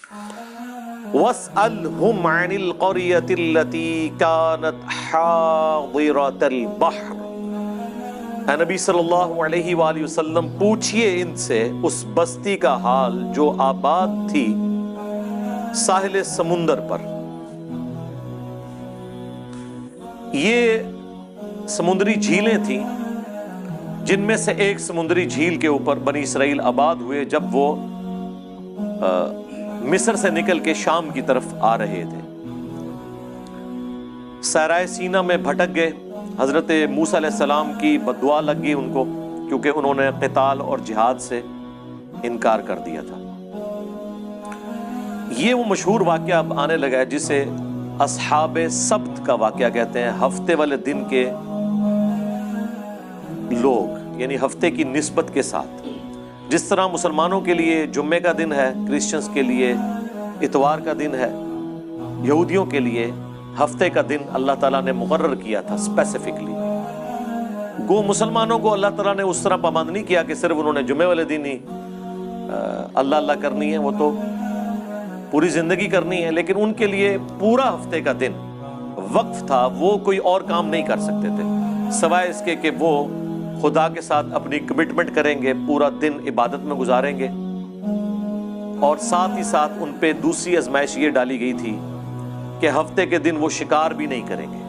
وَاسْأَلْهُمْ عَنِ الْقَرْيَةِ الَّتِي كَانَتْ حَاضِرَةَ الْبَحْرِ، اے نبی صلی اللہ علیہ وآلہ وسلم پوچھئے ان سے اس بستی کا حال جو آباد تھی ساحل سمندر پر۔ یہ سمندری جھیلیں تھیں جن میں سے ایک سمندری جھیل کے اوپر بنی اسرائیل آباد ہوئے جب وہ مصر سے نکل کے شام کی طرف آ رہے تھے۔ صحرائے سینا میں بھٹک گئے، حضرت موسیٰ علیہ السلام کی بددعا لگ گئی ان کو، کیونکہ انہوں نے قتال اور جہاد سے انکار کر دیا تھا۔ یہ وہ مشہور واقعہ اب آنے لگا ہے جسے اصحاب سبت کا واقعہ کہتے ہیں، ہفتے والے دن کے لوگ، یعنی ہفتے کی نسبت کے ساتھ۔ جس طرح مسلمانوں کے لیے جمعے کا دن ہے، کرسچنز کے لیے اتوار کا دن ہے، یہودیوں کے لیے ہفتے کا دن اللہ تعالیٰ نے مقرر کیا تھا اسپیسیفکلی۔ گو مسلمانوں کو اللہ تعالیٰ نے اس طرح پابند نہیں کیا کہ صرف انہوں نے جمعے والے دن ہی اللہ اللہ کرنی ہے، وہ تو پوری زندگی کرنی ہے، لیکن ان کے لیے پورا ہفتے کا دن وقف تھا، وہ کوئی اور کام نہیں کر سکتے تھے سوائے اس کے کہ وہ خدا کے ساتھ اپنی کمٹمنٹ کریں گے، پورا دن عبادت میں گزاریں گے، اور ساتھ ہی ساتھ ان پہ دوسری آزمائش یہ ڈالی گئی تھی کہ ہفتے کے دن وہ شکار بھی نہیں کریں گے۔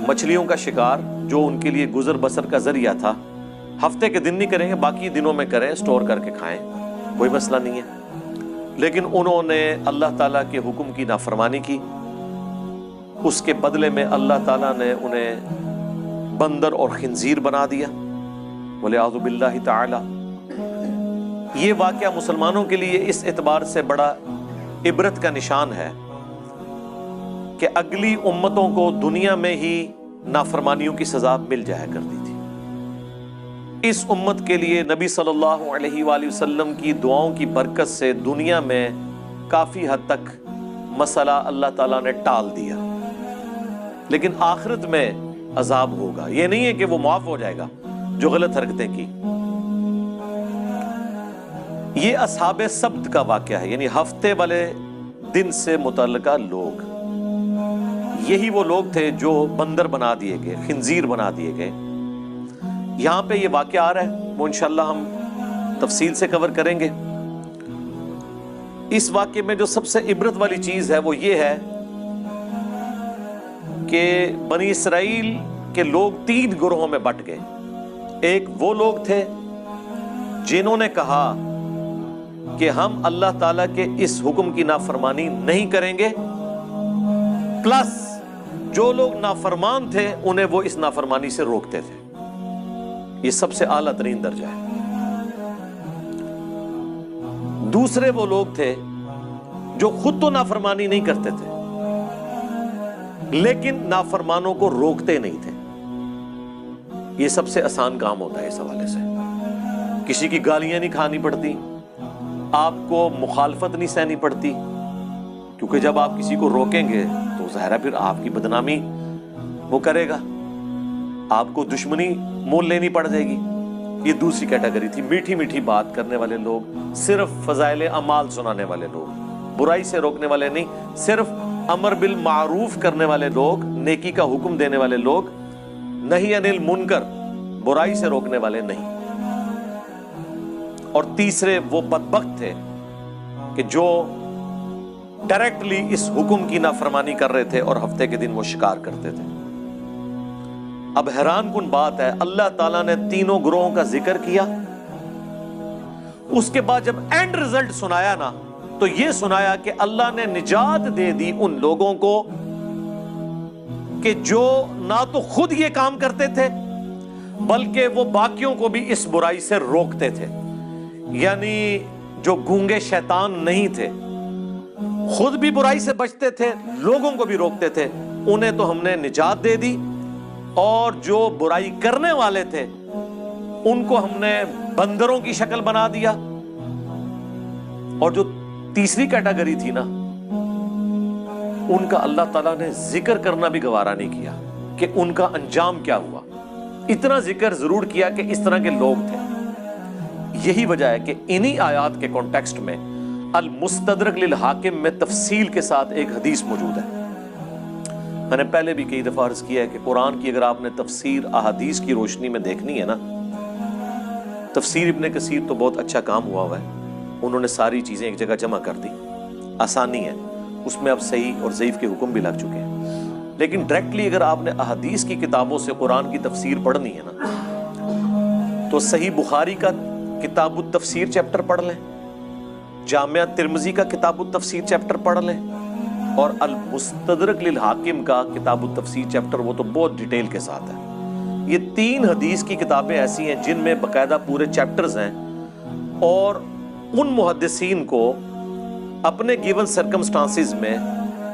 مچھلیوں کا شکار جو ان کے لیے گزر بسر کا ذریعہ تھا، ہفتے کے دن نہیں کریں گے، باقی دنوں میں کریں، سٹور کر کے کھائیں، کوئی مسئلہ نہیں ہے۔ لیکن انہوں نے اللہ تعالیٰ کے حکم کی نافرمانی کی، اس کے بدلے میں اللہ تعالیٰ نے انہیں بندر اور خنزیر بنا دیا، وَلِعَاذُ بِاللَّهِ تَعَالَى۔ یہ واقعہ مسلمانوں کے لیے اس اعتبار سے بڑا عبرت کا نشان ہے کہ اگلی امتوں کو دنیا میں ہی نافرمانیوں کی سزا مل جایا کرتی تھی۔ اس امت کے لیے نبی صلی اللہ علیہ وآلہ وسلم کی دعاؤں کی برکت سے دنیا میں کافی حد تک مسئلہ اللہ تعالیٰ نے ٹال دیا، لیکن آخرت میں عذاب ہوگا۔ یہ نہیں ہے کہ وہ معاف ہو جائے گا جو غلط حرکتیں کی۔ یہ اصحاب سبت کا واقعہ ہے، یعنی ہفتے والے دن سے متعلقہ لوگ، یہی وہ لوگ تھے جو بندر بنا دیے گئے، خنزیر بنا دیے گئے۔ یہاں پہ یہ واقعہ آ رہا ہے، وہ انشاءاللہ ہم تفصیل سے کور کریں گے۔ اس واقعے میں جو سب سے عبرت والی چیز ہے وہ یہ ہے کہ بنی اسرائیل کے لوگ 3 گروہوں میں بٹ گئے۔ ایک وہ لوگ تھے جنہوں نے کہا کہ ہم اللہ تعالیٰ کے اس حکم کی نافرمانی نہیں کریں گے، پلس جو لوگ نافرمان تھے انہیں وہ اس نافرمانی سے روکتے تھے۔ یہ سب سے اعلیٰ ترین درجہ ہے۔ دوسرے وہ لوگ تھے جو خود تو نافرمانی نہیں کرتے تھے لیکن نافرمانوں کو روکتے نہیں تھے۔ یہ سب سے آسان کام ہوتا ہے اس حوالے سے، کسی کی گالیاں نہیں کھانی پڑتی، آپ کو مخالفت نہیں سہنی پڑتی، کیونکہ جب آپ کسی کو روکیں گے تو ظاہر ہے پھر آپ کی بدنامی وہ کرے گا، آپ کو دشمنی مول لینی پڑ جائے گی۔ یہ دوسری کیٹیگری تھی، میٹھی میٹھی بات کرنے والے لوگ، صرف فضائل اعمال سنانے والے لوگ، برائی سے روکنے والے نہیں، صرف امر بالمعروف کرنے والے لوگ، نیکی کا حکم دینے والے لوگ، نہی عن المنکر، برائی سے روکنے والے نہیں۔ اور تیسرے وہ بدبخت تھے کہ جو ڈائریکٹلی اس حکم کی نافرمانی کر رہے تھے اور ہفتے کے دن وہ شکار کرتے تھے۔ اب حیران کن بات ہے، اللہ تعالیٰ نے تینوں گروہوں کا ذکر کیا، اس کے بعد جب اینڈ رزلٹ سنایا نا تو یہ سنایا کہ اللہ نے نجات دے دی ان لوگوں کو کہ جو نہ تو خود یہ کام کرتے تھے بلکہ وہ باقیوں کو بھی اس برائی سے روکتے تھے۔ یعنی جو گونگے شیطان نہیں تھے، خود بھی برائی سے بچتے تھے، لوگوں کو بھی روکتے تھے، انہیں تو ہم نے نجات دے دی، اور جو برائی کرنے والے تھے ان کو ہم نے بندروں کی شکل بنا دیا۔ اور جو تیسری کیٹیگری تھی نا، ان کا اللہ تعالیٰ نے ذکر کرنا بھی گوارا نہیں کیا کہ ان کا انجام کیا ہوا۔ اتنا ذکر ضرور کیا کہ اس طرح کے لوگ تھے۔ یہی وجہ ہے کہ انہی آیات کے کانٹیکسٹ میں المستدرک للحاکم میں تفصیل کے ساتھ ایک حدیث موجود ہے. میں نے پہلے بھی کئی دفعہ عرض کیا ہے کہ قرآن کی اگر آپ نے تفسیر احادیث کی روشنی میں دیکھنی ہے نا، تفسیر ابن کثیر تو بہت اچھا کام ہوا ہے، انہوں نے ساری چیزیں ایک جگہ جمع کر دی، آسانی ہے اس میں. اب صحیح اور ضعیف کے حکم بھی لگ چکے ہیں. لیکن ڈائریکٹلی اگر آپ نے احادیث کی کتابوں سے قرآن کی تفسیر پڑھنی ہے نا، تو صحیح بخاری کا کتاب التفسیر چیپٹر پڑھ لیں، جامعہ ترمذی کا کتاب التفسیر چیپٹر پڑھ لیں، اور المستدرک للحاکم کا کتاب التفسیر چیپٹر، وہ تو بہت ڈیٹیل کے ساتھ ہے. یہ 3 حدیث کی کتابیں ایسی ہیں جن میں باقاعدہ پورے چیپٹرز ہیں، اور ان محدثین کو اپنے گیون سرکمسٹانسز میں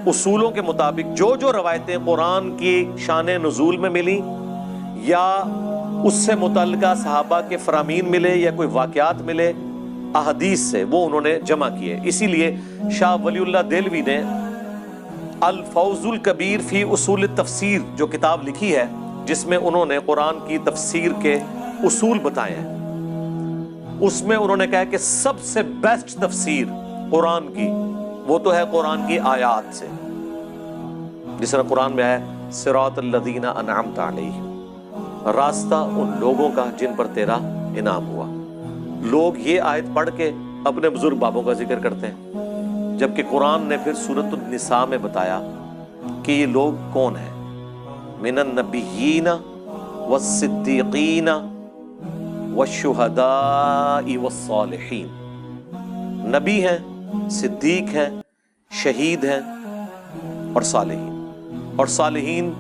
اصولوں کے مطابق جو جو روایتیں قرآن کی شان نزول میں ملی یا اس سے متعلقہ صحابہ کے فرامین ملے یا کوئی واقعات ملے احادیث سے، وہ انہوں نے جمع کیے. اسی لیے شاہ ولی اللہ دہلوی نے الفوز الکبیر فی اصول التفسیر جو کتاب لکھی ہے، جس میں انہوں نے قرآن کی تفسیر کے اصول بتائے ہیں، اس میں انہوں نے کہا کہ سب سے بیسٹ تفسیر قرآن کی وہ تو ہے قرآن کی آیات سے، جس طرح قرآن میں ہے صراط الذین انعمت علیہم، راستہ ان لوگوں کا جن پر تیرا انعام ہوا. لوگ یہ آیت پڑھ کے اپنے بزرگ بابوں کا ذکر کرتے ہیں، جبکہ قرآن نے پھر سورۃ النساء میں بتایا کہ یہ لوگ کون ہیں. من النبیین والصدیقین والشہداء والصالحین، نبی ہیں، صدیق ہیں، شہید ہیں اور صالحین. اور صالحین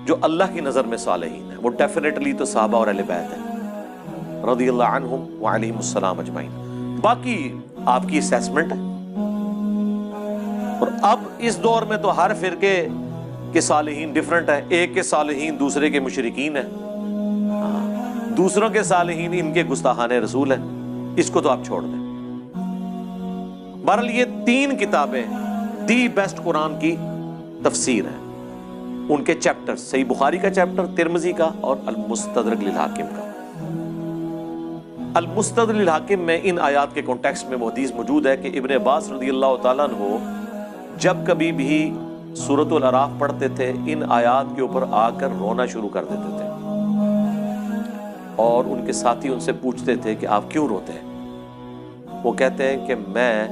جو اللہ کی نظر میں صالحین ہیں وہ ڈیفینیٹلی تو صحابہ اور اہل بیت ہیں رضی اللہ عنہم وعلیہم السلام اجمعین. باقی آپ کی اسیسمنٹ ہے. اور اب اس دور میں تو ہر فرقے کے صالحین ڈیفرنٹ ہے. ایک کے صالحین دوسرے کے مشرکین ہیں، دوسروں کے صالحین ان کے گستاخان رسول ہیں. اس کو تو آپ چھوڑ دیں. بہرحال یہ 3 کتابیں دی بیسٹ قرآن کی تفسیر ہیں. ان کے چیپٹر، صحیح بخاری کا چیپٹر، ترمذی کا اور المستدرک للحاکم کا. المستدرک للحاکم میں ان آیات کے کانٹیکسٹ میں وہ حدیث موجود ہے کہ ابن عباس رضی اللہ تعالیٰ عنہ جب کبھی بھی سورۃ الاعراف پڑھتے تھے ان آیات کے اوپر آ کر رونا شروع کر دیتے تھے، اور ان کے ساتھی ان سے پوچھتے تھے کہ آپ کیوں روتے ہیں؟ وہ کہتے ہیں کہ میں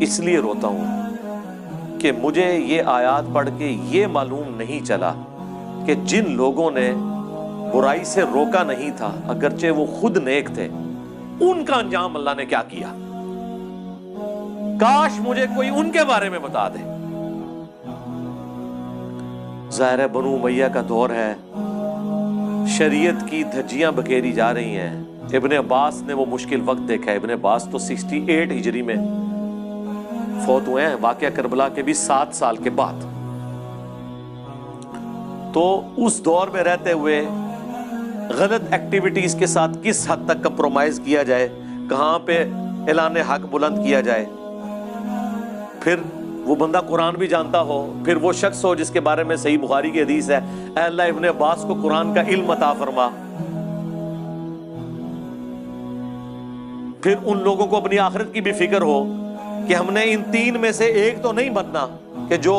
اس لیے روتا ہوں کہ مجھے یہ آیات پڑھ کے یہ معلوم نہیں چلا کہ جن لوگوں نے برائی سے روکا نہیں تھا اگرچہ وہ خود نیک تھے، ان کا انجام اللہ نے کیا کیا. کاش مجھے کوئی ان کے بارے میں بتا دے. ظاہر ہے بنو امیہ کا دور ہے، شریعت کی دھجیاں بکھیری جا رہی ہیں. ابن عباس نے وہ مشکل وقت دیکھا ہے. ابن عباس تو 68 ہجری میں فوت ہوئے ہیں، واقعہ کربلا کے بھی 7 سال کے بعد. تو اس دور میں رہتے ہوئے غلط ایکٹیویٹیز کے ساتھ کس حد تک کمپرومائز کیا جائے، کہاں پہ اعلان حق بلند کیا جائے. پھر وہ بندہ قرآن بھی جانتا ہو، پھر وہ شخص ہو جس کے بارے میں صحیح بخاری کی حدیث ہے اے اللہ ابن عباس کو قرآن کا علم عطا فرما. پھر ان لوگوں کو اپنی آخرت کی بھی فکر ہو کہ ہم نے ان 3 میں سے ایک تو نہیں بننا کہ جو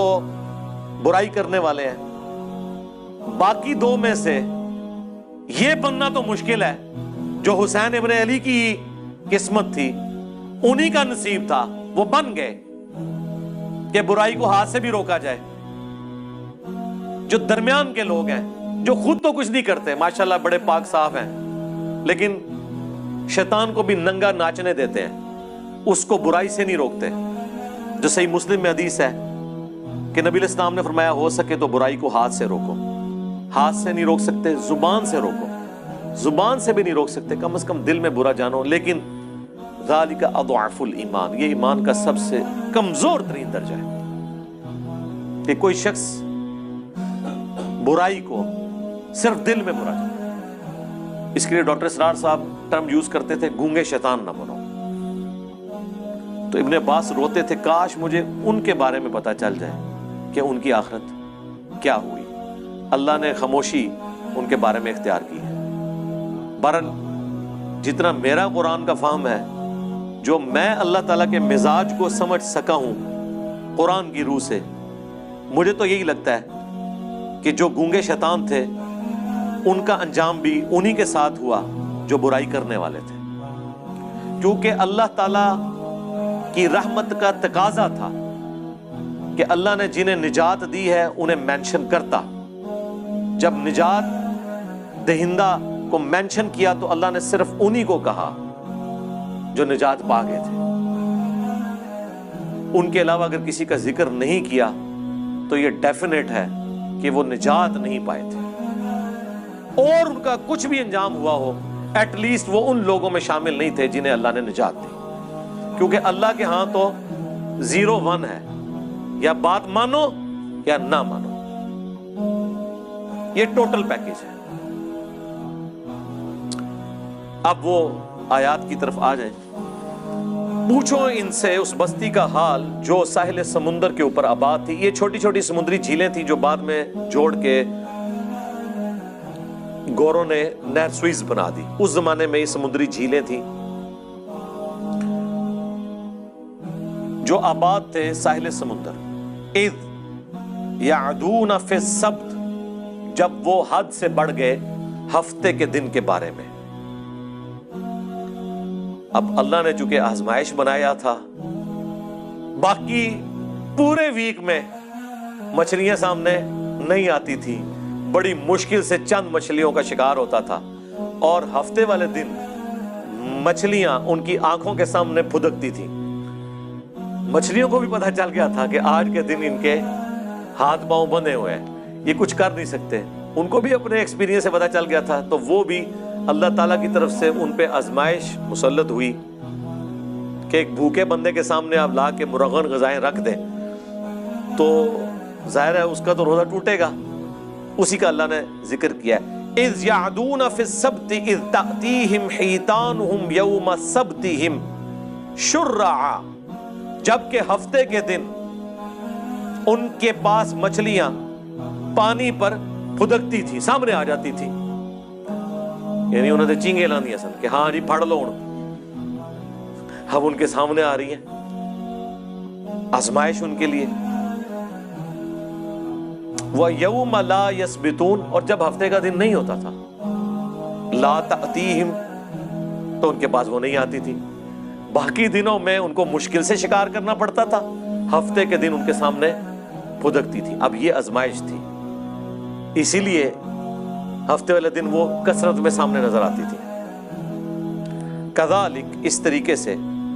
برائی کرنے والے ہیں، باقی 2 میں سے یہ بننا تو مشکل ہے. جو حسین ابن علی کی قسمت تھی، انہی کا نصیب تھا، وہ بن گئے کہ برائی کو ہاتھ سے بھی روکا جائے. جو درمیان کے لوگ ہیں، جو خود تو کچھ نہیں کرتے، ماشاءاللہ بڑے پاک صاف ہیں، لیکن شیطان کو بھی ننگا ناچنے دیتے ہیں، اس کو برائی سے نہیں روکتے. جو صحیح مسلم میں حدیث ہے کہ نبی علیہ السلام نے فرمایا ہو سکے تو برائی کو ہاتھ سے روکو. ہاتھ سے نہیں روک سکتے، زبان سے روکو. زبان سے بھی نہیں روک سکتے، کم از کم دل میں برا جانو. لیکن ذالک اضعف الایمان، یہ ایمان کا سب سے کمزور ترین درجہ ہے کہ کوئی شخص برائی کو صرف دل میں برا جانے. اس کے لیے ڈاکٹر اسرار صاحب ٹرم یوز کرتے تھے گونگے شیطان نہ بنو. تو ابن عباس روتے تھے کاش مجھے ان کے بارے میں پتا چل جائے کہ ان کی آخرت کیا ہوئی. اللہ نے خاموشی ان کے بارے میں اختیار کی ہے. بہرحال جتنا میرا قرآن کا فہم ہے، جو میں اللہ تعالیٰ کے مزاج کو سمجھ سکا ہوں قرآن کی روح سے، مجھے تو یہی لگتا ہے کہ جو گونگے شیطان تھے ان کا انجام بھی انہی کے ساتھ ہوا جو برائی کرنے والے تھے، کیونکہ اللہ تعالیٰ کی رحمت کا تقاضا تھا کہ اللہ نے جنہیں نجات دی ہے انہیں مینشن کرتا۔ جب نجات دہندہ کو مینشن کیا تو اللہ نے صرف انہی کو کہا جو نجات پا گئے تھے، ان کے علاوہ اگر کسی کا ذکر نہیں کیا تو یہ ڈیفینیٹ ہے کہ وہ نجات نہیں پائے تھے، اور ان کا کچھ بھی انجام ہوا ہو ایٹ لیسٹ وہ ان لوگوں میں شامل نہیں تھے جنہیں اللہ نے نجات دی، کیونکہ اللہ کے ہاں تو 0-1 ہے، یا بات مانو یا نہ مانو، یہ ٹوٹل پیکیج ہے۔ اب وہ آیات کی طرف آ جائیں۔ پوچھو ان سے اس بستی کا حال جو ساحل سمندر کے اوپر آباد تھی۔ یہ چھوٹی چھوٹی سمندری جھیلیں تھیں جو بعد میں جوڑ کے گوروں نے نہر سوئز بنا دی۔ اس زمانے میں یہ سمندری جھیلیں تھیں جو آباد تھے ساحل سمندر۔ اذ یعدون فی السبت، جب وہ حد سے بڑھ گئے ہفتے کے دن کے بارے میں۔ اب اللہ نے چونکہ آزمائش بنایا تھا، باقی پورے ویک میں مچھلیاں سامنے نہیں آتی تھی، بڑی مشکل سے چند مچھلیوں کا شکار ہوتا تھا، اور ہفتے والے دن مچھلیاں ان کی آنکھوں کے سامنے پھدکتی تھی۔ مچھلیوں کو بھی پتہ چل گیا تھا کہ آج کے دن ان کے ہاتھ پاؤں بندھے ہوئے ہیں، یہ کچھ کر نہیں سکتے۔ ان کو بھی اپنے ایکسپیرینس سے پتہ چل گیا تھا، تو وہ بھی اللہ تعالیٰ کی طرف سے ان پہ آزمائش مسلط ہوئی کہ ایک بھوکے بندے کے سامنے آپ لا کے مرغن غذائیں رکھ دیں تو ظاہر ہے اس کا تو روزہ ٹوٹے گا۔ اسی کا اللہ نے ذکر کیا ہے، اذ یعدون فی السبت اذ تأتیہم حیتانہم یوم سبتہم شرعا، جبکہ ہفتے کے دن ان کے پاس مچھلیاں پانی پر پھدکتی تھی، سامنے آ جاتی تھی، یعنی انہوں نے چینگے لاندی اصل کہ ہاں جی پھڑ لو، اب ان کے سامنے آ رہی ہیں، آزمائش ان کے لیے۔ وَيَوْمَ لَا يَسْبِتُونَ، اور جب ہفتے کا دن نہیں ہوتا تھا، لا تأتیہم، تو ان کے پاس وہ نہیں آتی تھی۔ باقی دنوں میں ان کو مشکل سے شکار کرنا پڑتا تھا، ہفتے کے دن ان کے سامنے پھدکتی تھی۔ اب یہ آزمائش تھی، اسی لیے ہفتے والے دن وہ کثرت میں سامنے نظر آتی تھی۔ کذالک، اس طریقے سے،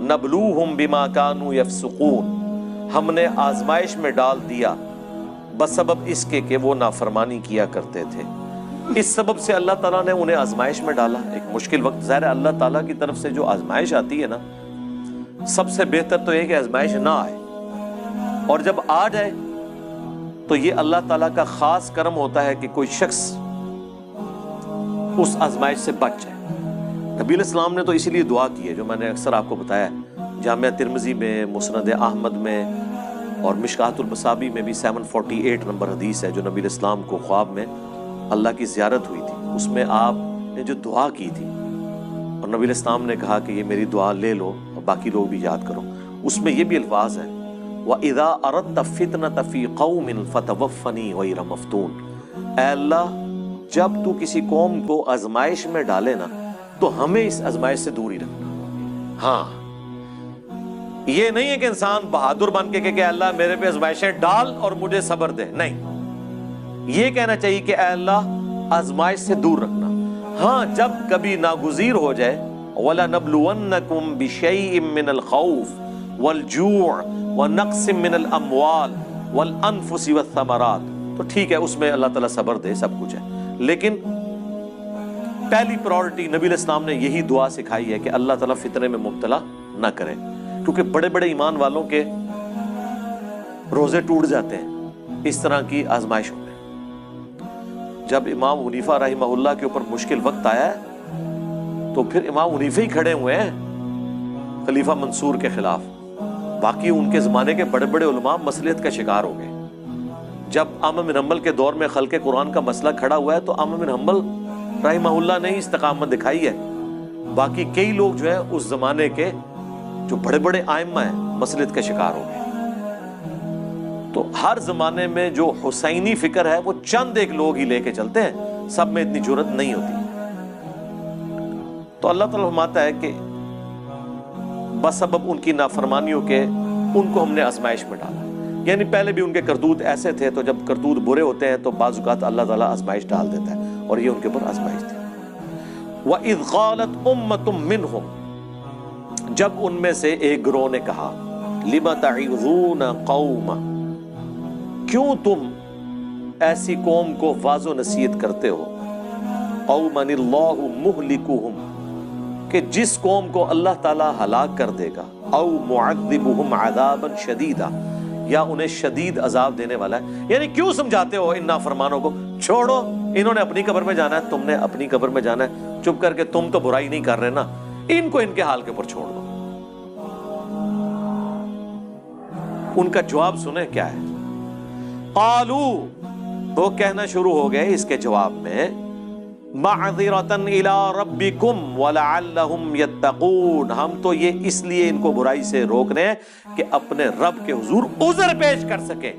نبلوہم بما کانوا یفسقون، ہم نے آزمائش میں ڈال دیا بسبب اس کے کہ وہ نافرمانی کیا کرتے تھے۔ اس سبب سے اللہ تعالیٰ نے انہیں آزمائش میں ڈالا، ایک مشکل وقت۔ ظاہر ہے اللہ تعالیٰ کی طرف سے جو آزمائش آتی ہے نا، سب سے بہتر تو یہ کہ آزمائش نہ آئے، اور جب آ جائے تو یہ اللہ تعالیٰ کا خاص کرم ہوتا ہے کہ کوئی شخص اس آزمائش سے بچ جائے۔ نبی علیہ السلام نے تو اسی لیے دعا کی ہے، جو میں نے اکثر آپ کو بتایا ہے، جامعہ ترمذی میں، مسند احمد میں، اور مشکات المصابیح میں بھی 748 نمبر حدیث ہے، جو نبی علیہ السلام کو خواب میں اللہ کی زیارت ہوئی تھی، اس میں آپ نے جو دعا کی تھی، اور نبی علیہ السلام نے کہا کہ یہ میری دعا لے لو اور باقی لوگ بھی یاد کرو، اس میں یہ بھی الفاظ ہیں، وَإِذَا أَرَدْتَ فِتْنَةَ فِي قَوْمٍ فَتَوَفَّنِي غَيْرَ مَفْتُونٍ، اے اللہ جب تو کسی قوم کو آزمائش میں ڈالے نا تو ہمیں اس آزمائش سے دور ہی رکھنا۔ ہاں، یہ نہیں ہے کہ انسان بہادر بن کے کہ اللہ میرے پہ آزمائشیں ڈال اور مجھے صبر دے، نہیں، یہ کہنا چاہیے کہ اے اللہ آزمائش سے دور رکھنا۔ ہاں، جب کبھی ناگزیر ہو جائے، وَلَنَبْلُوَنَّكُمْ بِشَيْءٍ مِّنَ الْخَوْفِ وَالْجُوعِ وَنَقْصٍ مِّنَ الْأَمْوَالِ وَالْأَنفُسِ وَالثَّمَرَاتِ، تو ٹھیک ہے، اس میں اللہ تعالیٰ صبر دے، سب کچھ ہے، لیکن پہلی پرائورٹی نبی علیہ السلام نے یہی دعا سکھائی ہے کہ اللہ تعالیٰ فتنے میں مبتلا نہ کرے، کیونکہ بڑے بڑے ایمان والوں کے روزے ٹوٹ جاتے ہیں اس طرح کی آزمائشوں میں۔ جب امام حنیفہ رحمہ اللہ کے اوپر مشکل وقت آیا ہے تو پھر امام حنیفہ ہی کھڑے ہوئے ہیں خلیفہ منصور کے خلاف، باقی ان کے زمانے کے بڑے بڑے علماء مصلیحت کا شکار ہو گئے۔ جب احمد بن حنبل کے دور میں خلق قرآن کا مسئلہ کھڑا ہوا ہے تو احمد بن حنبل رحمہ اللہ نے ہی استقامت دکھائی ہے، باقی کئی لوگ جو ہیں اس زمانے کے جو بڑے بڑے آئمہ ہیں مسلط کے شکار ہو گئے. تو ہر زمانے میں جو حسینی فکر ہے وہ چند ایک لوگ ہی لے کے چلتے ہیں، سب میں اتنی جرأت نہیں ہوتی. تو اللہ تعالیٰ فرماتا ہے کہ بسبب ان کی نافرمانیوں کے ان کو ہم نے آزمائش میں ڈالا. یعنی پہلے بھی ان کے کرتوت ایسے تھے، تو جب کرتوت برے ہوتے ہیں تو بعض اوقات اللہ تعالیٰ آزمائش ڈال دیتا ہے، اور یہ ان کے اوپر آزمائش تھی. وَإِذْ قَالَتْ أُمَّةٌ مِّنْهُمْ، جب ان میں سے ایک گروہ نے کہا لِمَ تَعِظُونَ قَوْمًا، کیوں تم ایسی قوم کو واعظ و نصیحت کرتے ہو، قَوْمًا اللَّهُ مُهْلِكُهُمْ، کہ جس قوم کو اللہ تعالیٰ ہلاک کر دے گا، او معذبہم عذابا شدیدا، یا انہیں شدید عذاب دینے والا ہے. یعنی کیوں سمجھاتے ہو ان نافرمانوں کو، چھوڑو، انہوں نے اپنی قبر میں جانا ہے، تم نے اپنی قبر میں جانا ہے، چپ کر کے تم تو برائی نہیں کر رہے نا، ان کو ان کے حال کے اوپر چھوڑ دو. ان کا جواب سنیں کیا ہے. قالو، وہ کہنا شروع ہو گئے اس کے جواب میں، معذرتن الی ربکم ولعلہم یتقون، ہم تو یہ اس لیے ان کو برائی سے روک رہے ہیں کہ اپنے رب کے حضور عذر پیش کر سکیں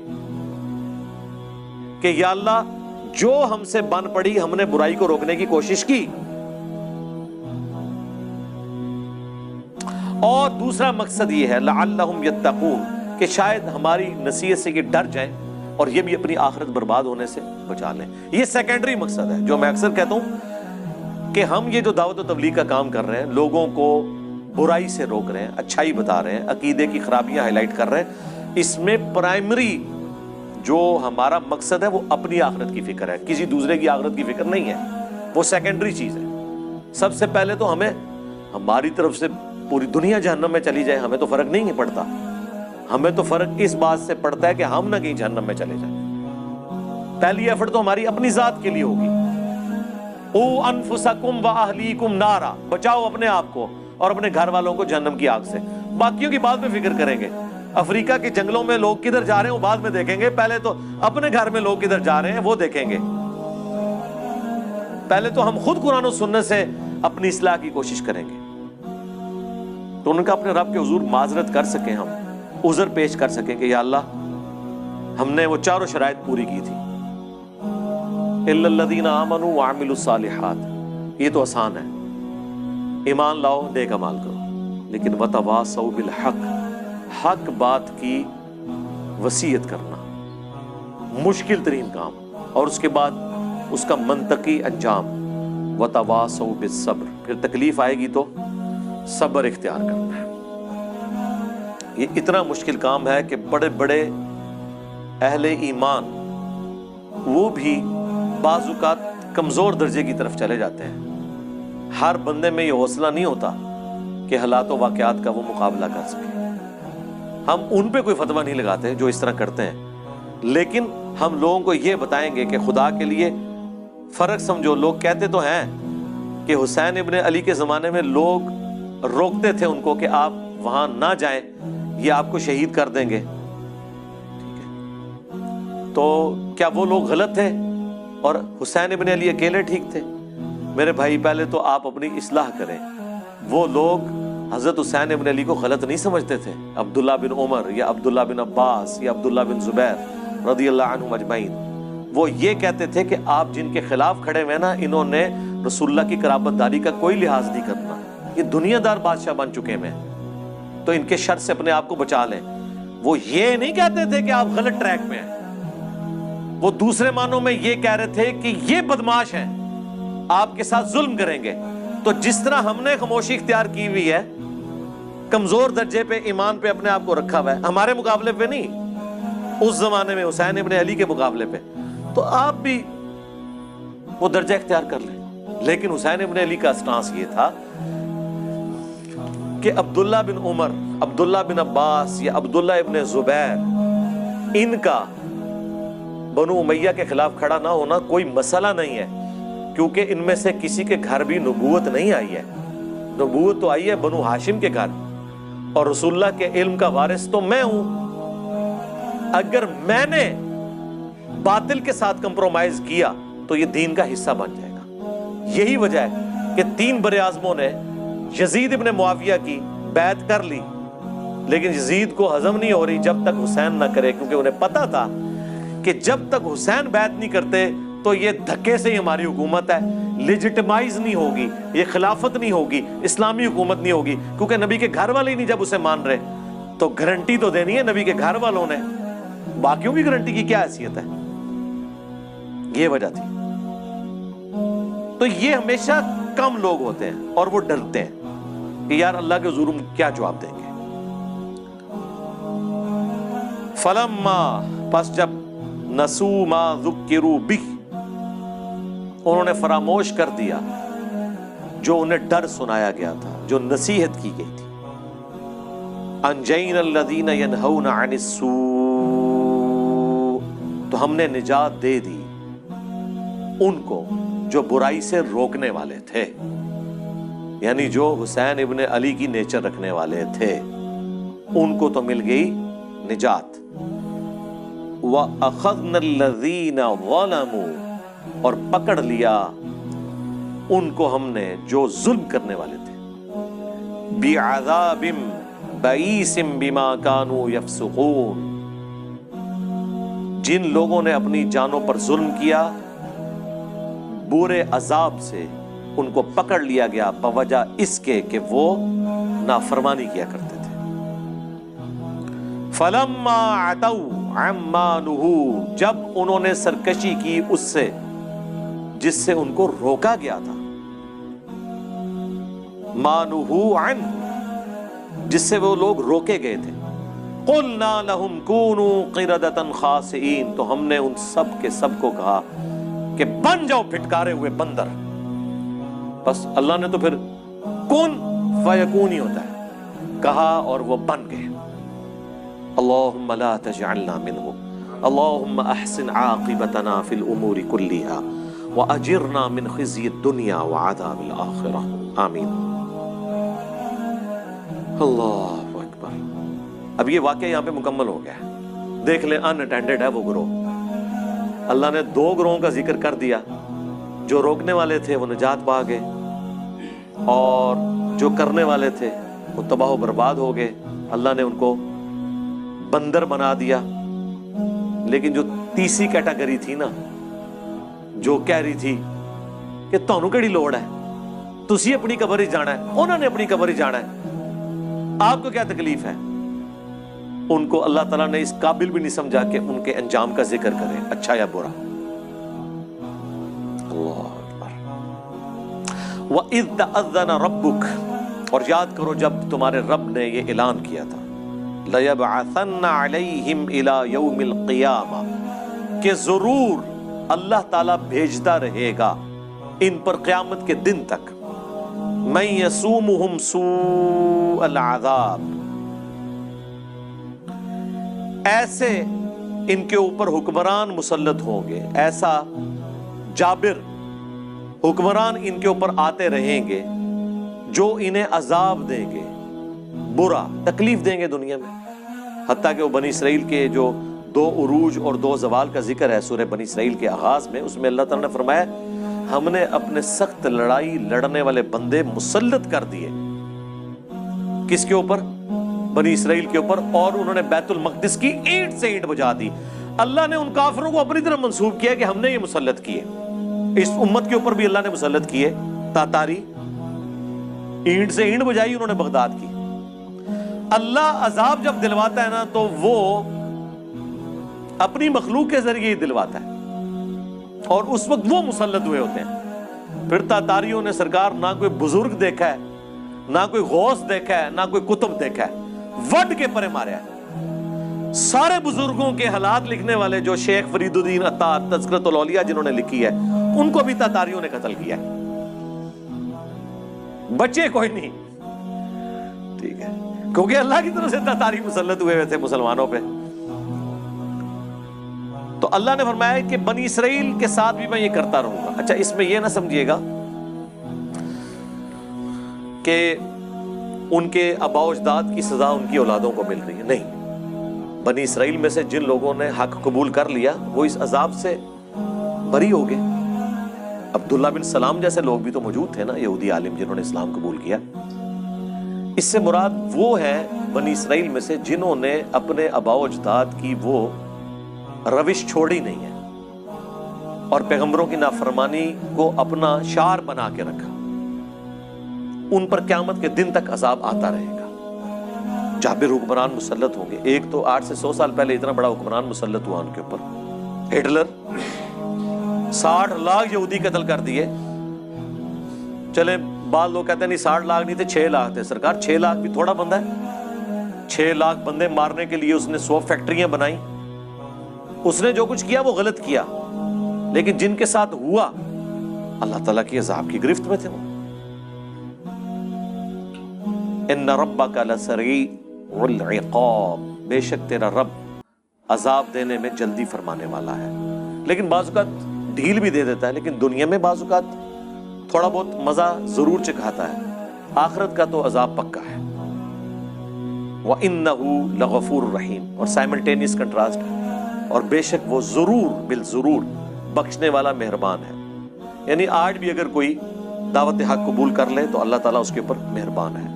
کہ یا اللہ جو ہم سے بن پڑی، ہم نے برائی کو روکنے کی کوشش کی. اور دوسرا مقصد یہ ہے لعلہم یتقون، کہ شاید ہماری نصیحت سے یہ ڈر جائیں اور یہ بھی اپنی آخرت برباد ہونے سے بچا لیں. یہ سیکنڈری مقصد ہے جو میں اکثر کہتا ہوں کہ ہم یہ جو دعوت و تبلیغ کا کام کر رہے ہیں، لوگوں کو برائی سے روک رہے ہیں، اچھائی بتا رہے ہیں، عقیدے کی خرابیاں ہائی لائٹ کر رہے ہیں، اس میں پرائمری جو ہمارا مقصد ہے وہ اپنی آخرت کی فکر ہے، کسی دوسرے کی آخرت کی فکر نہیں ہے، وہ سیکنڈری چیز ہے. سب سے پہلے تو ہمیں ہماری طرف سے پوری دنیا جہنم میں چلی جائے ہمیں تو فرق نہیں پڑتا، ہمیں تو فرق اس بات سے پڑتا ہے کہ ہم نہ کہیں جہنم میں چلے جائیں. پہلی ایفرٹ تو ہماری اپنی ذات کے لیے ہوگی، او انفسکم واہلیکم نارا، بچاؤ اپنے آپ کو اور اپنے گھر والوں کو جہنم کی آگ سے. باقیوں کی بعد میں فکر کریں گے، افریقہ کے جنگلوں میں لوگ کدھر جا رہے ہیں وہ بعد میں دیکھیں گے، پہلے تو اپنے گھر میں لوگ کدھر جا رہے ہیں وہ دیکھیں گے. پہلے تو ہم خود قرآن و سنت سے اپنی اصلاح کی کوشش کریں گے، تو ان کا اپنے رب کے حضور معذرت کر سکیں، ہم عذر پیش کر سکیں کہ یا اللہ ہم نے وہ چاروں شرائط پوری کی تھی. الا الذین آمنوا وعملوا الصالحات، یہ تو آسان ہے، ایمان لاؤ نیک اعمال کرو، لیکن وتواصوا بالحق، حق بات کی وصیت کرنا مشکل ترین کام، اور اس کے بعد اس کا منطقی انجام، وتواصوا بالصبر، پھر تکلیف آئے گی تو صبر اختیار کرنا ہے. یہ اتنا مشکل کام ہے کہ بڑے بڑے اہل ایمان وہ بھی بعض اوقات کمزور درجے کی طرف چلے جاتے ہیں. ہر بندے میں یہ حوصلہ نہیں ہوتا کہ حالات و واقعات کا وہ مقابلہ کر سکے. ہم ان پہ کوئی فتویٰ نہیں لگاتے جو اس طرح کرتے ہیں، لیکن ہم لوگوں کو یہ بتائیں گے کہ خدا کے لیے فرق سمجھو. لوگ کہتے تو ہیں کہ حسین ابن علی کے زمانے میں لوگ روکتے تھے ان کو کہ آپ وہاں نہ جائیں، یہ آپ کو شہید کر دیں گے. تو کیا وہ لوگ غلط تھے اور حسین ابن علی اکیلے ٹھیک تھے؟ میرے بھائی پہلے تو آپ اپنی اصلاح کریں. وہ لوگ حضرت حسین ابن علی کو غلط نہیں سمجھتے تھے. عبداللہ بن عمر یا عبداللہ بن عباس یا عبداللہ بن زبیر رضی اللہ عنہم اجمعین، وہ یہ کہتے تھے کہ آپ جن کے خلاف کھڑے ہوئے نا، انہوں نے رسول اللہ کی قرابت داری کا کوئی لحاظ نہیں کرنا، یہ دنیا دار بادشاہ بن چکے ہیں، تو ان کے شر سے اپنے آپ کو بچا لیں. وہ یہ نہیں کہتے تھے کہ آپ غلط ٹریک میں ہیں، وہ دوسرے معنوں میں یہ کہہ رہے تھے کہ یہ بدماش ہیں، آپ کے ساتھ ظلم کریں گے. تو جس طرح ہم نے خاموشی اختیار کی ہوئی ہے، کمزور درجے پہ ایمان پہ اپنے آپ کو رکھا ہوا ہے، ہمارے مقابلے پہ نہیں، اس زمانے میں حسین ابن علی کے مقابلے پہ، تو آپ بھی وہ درجہ اختیار کر لیں. لیکن حسین ابن علی کا سٹانس یہ تھا کہ عبداللہ بن عمر، عبداللہ بن عباس یا عبداللہ ابن زبیر، ان کا بنو امیہ کے خلاف کھڑا نہ ہونا کوئی مسئلہ نہیں ہے، کیونکہ ان میں سے کسی کے گھر بھی نبوت نہیں آئی ہے. نبوت تو آئی ہے بنو ہاشم کے گھر، اور رسول اللہ کے علم کا وارث تو میں ہوں. اگر میں نے باطل کے ساتھ کمپرومائز کیا تو یہ دین کا حصہ بن جائے گا. یہی وجہ ہے کہ 3 بر اعظموں نے یزید ابن معاویہ کی بیعت کر لی لیکن یزید کو ہضم نہیں ہو رہی جب تک حسین نہ کرے، کیونکہ انہیں پتا تھا کہ جب تک حسین بیعت نہیں کرتے تو یہ دھکے سے ہی ہماری حکومت ہے، لیجٹمائز نہیں ہوگی، یہ خلافت نہیں ہوگی، اسلامی حکومت نہیں ہوگی، کیونکہ نبی کے گھر والے ہی نہیں جب اسے مان رہے تو گارنٹی تو دینی ہے نبی کے گھر والوں نے، باقیوں کی گارنٹی کی کیا حیثیت ہے؟ یہ وجہ تھی۔ تو یہ ہمیشہ کم لوگ ہوتے ہیں اور وہ ڈرتے ہیں کہ یار اللہ کے حضور ہم کیا جواب دیں گے۔ فلما، پس جب نسو ما ذکروا بہ، انہوں نے فراموش کر دیا جو انہیں ڈر سنایا گیا تھا، جو نصیحت کی گئی تھی، انجینا الذین ینہون عن السوء، تو ہم نے نجات دے دی ان کو جو برائی سے روکنے والے تھے، یعنی جو حسین ابن علی کی نیچر رکھنے والے تھے ان کو تو مل گئی نجات۔ وَأَخَذْنَا الَّذِينَ ظَلَمُوا، اور پکڑ لیا ان کو ہم نے جو ظلم کرنے والے تھے، بِعَذَابٍ بَئِيسٍ بِمَا كَانُوا يَفْسُقُونَ، جن لوگوں نے اپنی جانوں پر ظلم کیا برے عذاب سے ان کو پکڑ لیا گیا بوجہ اس کے کہ وہ نافرمانی کیا کرتے تھے۔ فَلَمَّا عَتَوْا عَمَّا نُهُوا، جب انہوں نے سرکشی کی اس سے جس سے ان کو روکا گیا تھا، مَا نُهُوا عَنْهُ، جس سے وہ لوگ روکے گئے تھے، قُلْنَا لَهُمْ كُونُوا قِرَدَةً خَاسِئِينَ، تو ہم نے ان سب کے سب کو کہا کہ بن جاؤ پھٹکارے ہوئے بندر۔ بس اللہ نے تو پھر کن فیکون ہی ہوتا ہے، کہا اور وہ بن گئے۔ اللہم لا تجعلنا منہم، اللہم احسن عاقبتنا فی الامور کلہا واجرنا من خزی الدنیا وعذاب الآخرہ، آمین۔ اللہ اکبر۔ اب یہ واقعہ یہاں پہ مکمل ہو گیا ہے، دیکھ لیں ان اٹینڈڈ ہے وہ گروہ۔ اللہ نے دو گروہوں کا ذکر کر دیا، جو روکنے والے تھے وہ نجات پا گئے، اور جو کرنے والے تھے وہ تباہ و برباد ہو گئے، اللہ نے ان کو بندر بنا دیا۔ لیکن جو تیسری کیٹیگری تھی نا، جو کہہ رہی تھی کہ تانوں کیڑی لوڑ ہے، تسی اپنی قبر ہی جانا ہے، انہوں نے اپنی قبر ہی جانا ہے، آپ کو کیا تکلیف ہے، ان کو اللہ تعالیٰ نے اس قابل بھی نہیں سمجھا کہ ان کے انجام کا ذکر کریں، اچھا یا برا۔ اللہ اکبر۔ وَإِذْ تَأَذَّنَ رَبُّكَ، اور یاد کرو جب تمہارے رب نے یہ اعلان کیا تھا، لَيَبْعَثَنَّ عَلَيْهِمْ إِلَى يَوْمِ الْقِيَامَةِ، کہ ضرور اللہ تعالیٰ بھیجتا رہے گا ان پر قیامت کے دن تک، مَن يَسُومُهُمْ سُوءَ الْعَذَابِ، ایسے ان کے اوپر حکمران مسلط ہوں گے، ایسا جابر حکمران ان کے اوپر آتے رہیں گے جو انہیں عذاب دیں گے، برا تکلیف دیں گے دنیا میں۔ حتیٰ کہ وہ بنی اسرائیل کے جو دو عروج اور دو زوال کا ذکر ہے سورہ بنی اسرائیل کے آغاز میں، اس میں اللہ تعالیٰ نے فرمایا ہم نے اپنے سخت لڑائی لڑنے والے بندے مسلط کر دیے، کس کے اوپر؟ بنی اسرائیل کے اوپر، اور انہوں نے بیت المقدس کی اینٹ سے اینٹ بجا دی۔ اللہ نے ان کافروں کو اپنی طرف منسوب کیا کہ ہم نے یہ مسلط کیے، اس امت کے اوپر بھی اللہ نے مسلط کیے، تاتاری اینٹ سے اینٹ بجائی انہوں نے بغداد کی۔ اللہ عذاب جب دلواتا ہے نا تو وہ اپنی مخلوق کے ذریعے ہی دلواتا ہے، اور اس وقت وہ مسلط ہوئے ہوتے ہیں۔ پھر تاتاریوں نے سرکار نہ کوئی بزرگ دیکھا ہے، نہ کوئی غوث دیکھا ہے، نہ کوئی کتب دیکھا ہے، وڈ کے پرے ماریا ہے۔ سارے بزرگوں کے حالات لکھنے والے جو شیخ فرید الدین عطار تذکرۃ الاولیاء جنہوں نے لکھی ہے، ان کو بھی تاتاریوں نے قتل کیا ہے، بچے کوئی نہیں، ٹھیک ہے، کیونکہ اللہ کی طرف سے تاتاری مسلط ہوئے تھے مسلمانوں پہ۔ تو اللہ نے فرمایا کہ بنی اسرائیل کے ساتھ بھی میں یہ کرتا رہوں گا۔ اچھا، اس میں یہ نہ سمجھیے گا کہ ان کے آباء و اجداد کی سزا ان کی اولادوں کو مل رہی ہے، نہیں، بنی اسرائیل میں سے جن لوگوں نے حق قبول کر لیا وہ اس عذاب سے بری ہو گئے۔ عبداللہ بن سلام جیسے لوگ بھی تو موجود تھے نا، یہودی عالم جنہوں نے اسلام قبول کیا، اس سے مراد وہ ہیں بنی اسرائیل میں سے جنہوں نے اپنے آباء و اجداد کی وہ روش چھوڑی نہیں ہے اور پیغمبروں کی نافرمانی کو اپنا شعار بنا کے رکھا. ان پر قیامت کے دن تک عذاب آتا رہے گا. جابر حکمران مسلط ہوں گے. ایک تو 8 سے 100 سال پہلے اتنا بڑا حکمران مسلط ہوا ان کے اوپر، ہٹلر. 60 لاکھ یہودی قتل کر دیے. چلے بعض لوگ کہتے ہیں نہیں 60 لاکھ نہیں تھے 6 لاکھ تھے. سرکار 6 لاکھ بھی تھوڑا بندہ ہے؟ 6 لاکھ بندے مارنے کے لیے اس نے 100 فیکٹریاں بنائی. اس نے جو کچھ کیا وہ غلط کیا، لیکن جن کے ساتھ ہوا اللہ تعالیٰ کی عذاب کی گرفت میں تھے. وہ ان ربک لسریع العقاب، بے شک تیرا رب عذاب دینے میں جلدی فرمانے والا ہے. لیکن بعض اوقات ڈھیل بھی دے دیتا ہے، لیکن دنیا میں بعض اوقات تھوڑا بہت مزہ ضرور چکھاتا ہے. آخرت کا تو عذاب پکا ہے. وَإِنَّهُ لَغَفُورٌ رَحِيمٌ، اور سائملٹینیس کنٹراسٹ، اور بے شک وہ ضرور بالضرور بخشنے والا مہربان ہے. یعنی آج بھی اگر کوئی دعوت حق قبول کر لے تو اللہ تعالیٰ اس کے اوپر مہربان ہے.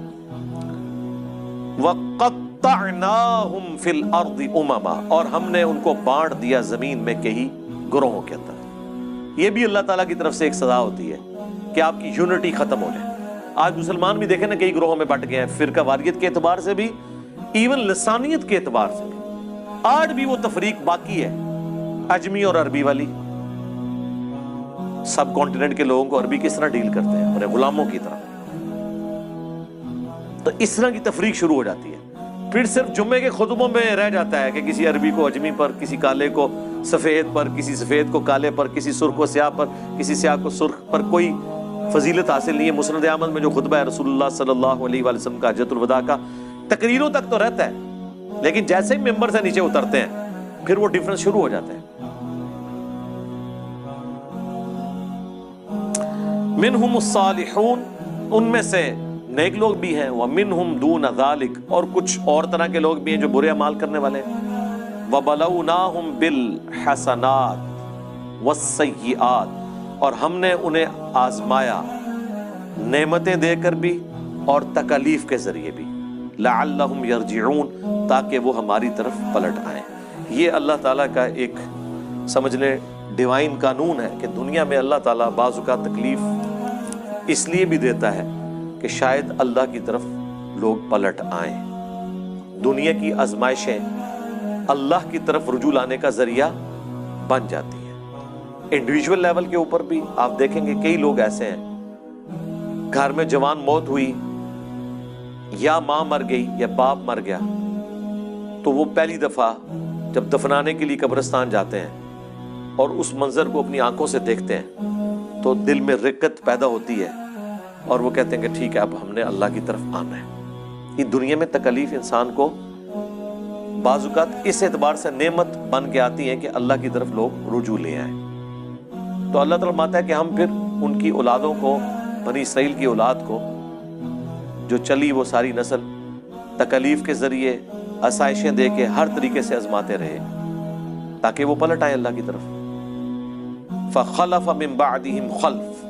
وَقَطَّعْنَاهُمْ فِي الْأَرْضِ أُمَمًا، اور ہم نے ان کو بانٹ دیا زمین میں کئی گروہوں کے اندر. یہ بھی اللہ تعالیٰ کی طرف سے ایک سزا ہوتی ہے کہ آپ کی یونٹی ختم ہو جائے. آج مسلمان بھی دیکھیں نا کئی گروہوں میں بٹ گئے ہیں، فرقہ واریت کے اعتبار سے بھی، ایون لسانیت کے اعتبار سے بھی. آج بھی وہ تفریق باقی ہے، اجمی اور عربی والی. سب کانٹیننٹ کے لوگوں کو عربی کس طرح ڈیل کرتے ہیں؟ اپنے غلاموں کی طرح. تو اس طرح کی تفریق شروع ہو جاتی ہے. پھر صرف جمعے کے خطبوں میں رہ جاتا ہے کہ کسی عربی کو اجمی پر، کسی کالے کو سفید پر، کسی سفید کو کالے پر، کسی سرخ کو سیاہ پر، کسی سیاہ کو سرخ پر. کوئی فضیلت حاصل نہیں ہے. مسند احمد میں جو خطبہ ہے رسول اللہ صلی اللہ علیہ وآلہ وسلم کا حجۃ الوداع کا، تقریروں تک تو رہتا ہے، لیکن جیسے ہی ممبر سے نیچے اترتے ہیں پھر وہ ڈیفرنس شروع ہو جاتے ہیں. منہم الصالحون، ان میں سے نیک لوگ بھی ہیں. ومنہم دون ذالک، اور کچھ اور طرح کے لوگ بھی ہیں جو برے اعمال کرنے والے ہیں. وبلوناہم بالحسنات والسیئات، اور ہم نے انہیں آزمایا نعمتیں دے کر بھی اور تکالیف کے ذریعے بھی. لعلہم یرجعون، تاکہ وہ ہماری طرف پلٹ آئیں. یہ اللہ تعالیٰ کا ایک سمجھ لیں ڈیوائن قانون ہے کہ دنیا میں اللہ تعالیٰ بعض اوقات تکلیف اس لیے بھی دیتا ہے کہ شاید اللہ کی طرف لوگ پلٹ آئیں. دنیا کی آزمائشیں اللہ کی طرف رجوع لانے کا ذریعہ بن جاتی ہیں. انڈیویجول لیول کے اوپر بھی آپ دیکھیں گے کئی لوگ ایسے ہیں، گھر میں جوان موت ہوئی، یا ماں مر گئی یا باپ مر گیا، تو وہ پہلی دفعہ جب دفنانے کے لیے قبرستان جاتے ہیں اور اس منظر کو اپنی آنکھوں سے دیکھتے ہیں تو دل میں رقت پیدا ہوتی ہے اور وہ کہتے ہیں کہ ٹھیک ہے اب ہم نے اللہ کی طرف آنا ہے. یہ دنیا میں تکلیف انسان کو بعض اوقات اس اعتبار سے نعمت بن کے آتی ہے کہ اللہ کی طرف لوگ رجوع لے آئیں. تو اللہ تعالیٰ فرماتا ہے کہ ہم پھر ان کی اولادوں کو، بنی اسرائیل کی اولاد کو جو چلی وہ ساری نسل تکلیف کے ذریعے آسائشیں دے کے ہر طریقے سے آزماتے رہے تاکہ وہ پلٹ آئیں اللہ کی طرف. فخلف من بعدہم خلف،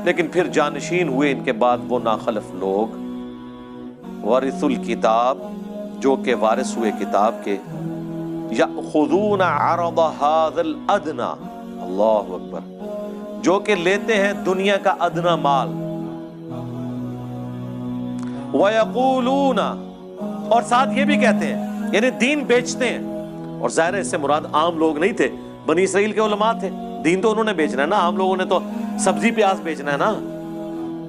لیکن پھر جانشین ہوئے ان کے بعد وہ ناخلف لوگ، ورثوا الکتاب، جو کہ وارث ہوئے کتاب کے، یأخذون عرض ھذا الادنی، اللہ اکبر، جو کہ لیتے ہیں دنیا کا ادنا مال، وَيَقُولُونَ، اور ساتھ یہ بھی کہتے ہیں، یعنی دین بیچتے ہیں. اور ظاہر ہے اس سے مراد عام لوگ نہیں تھے، بنی اسرائیل کے علماء تھے. دین تو انہوں نے بیچنا ہے نا، عام لوگوں نے تو سبزی پیاز بیچنا ہے نا،